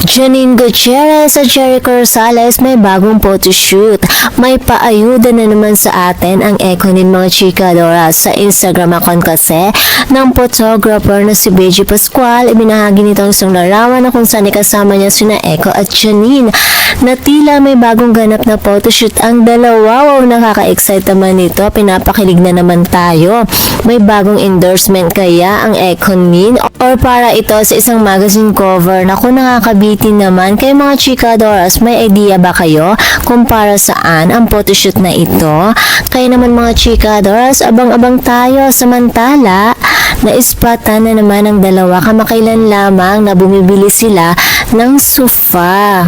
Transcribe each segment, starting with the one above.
Janine Gutierrez at Jericho Rosales may bagong photoshoot. May paayuda na naman sa atin ang Ekonin mga chikadora. Sa Instagram account kasi ng photographer na si Beji Pascual, ibinahagi nito ang isang larawan na kung saan ikasama niya sina Eko at Janine na tila may bagong ganap na photoshoot ang dalawa. Wow, nakaka-excite naman nito. Pinapakilig na naman tayo. May bagong endorsement kaya ang Ekonin or para ito sa isang magazine cover na kung nakakabitin naman kay mga chikadoras, may idea ba kayo kung para saan ang photoshoot na ito? Kaya naman mga chikadoras, abang-abang tayo. Samantala, naispatan na naman ang dalawa kamakailan lamang na bumibili sila ng sofa.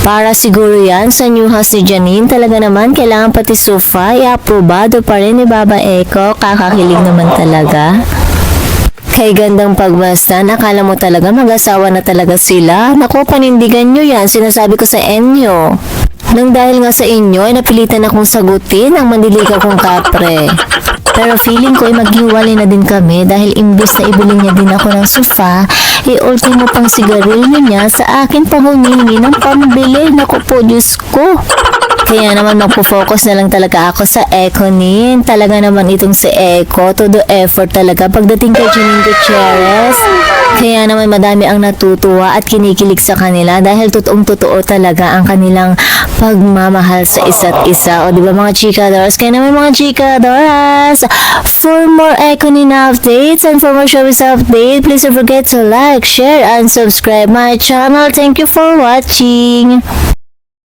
Para siguro yan sa new house ni Janine, talaga naman kailangan pati sofa i-aprobado pa rin ni Baba Eko. Kakakilig naman talaga. Kay gandang pagmasdan, akala mo talaga mag-asawa na talaga sila? Naku, panindigan nyo yan, sinasabi ko sa inyo. Nang dahil nga sa inyo, ay napilitan akong sagutin ang mandiligaw kong kapre. Pero feeling ko ay maghiwalay na din kami dahil imbes na ibili niya din ako ng sofa, ultimo pang sigarilyo niya sa akin pang humingi ng pambili. Naku po, Diyos ko. Kaya naman magpo-focus na lang talaga ako sa Ekonin. Talaga naman itong si Eko, todo effort talaga pagdating kay Janine Gutierrez. Kaya naman madami ang natutuwa at kinikilig sa kanila dahil totoong-totoo talaga ang kanilang pagmamahal sa isa't isa. O diba mga chikadoras? Kaya naman mga chikadoras, for more Ekonin updates and for more showbiz update, please don't forget to like, share, and subscribe my channel. Thank you for watching.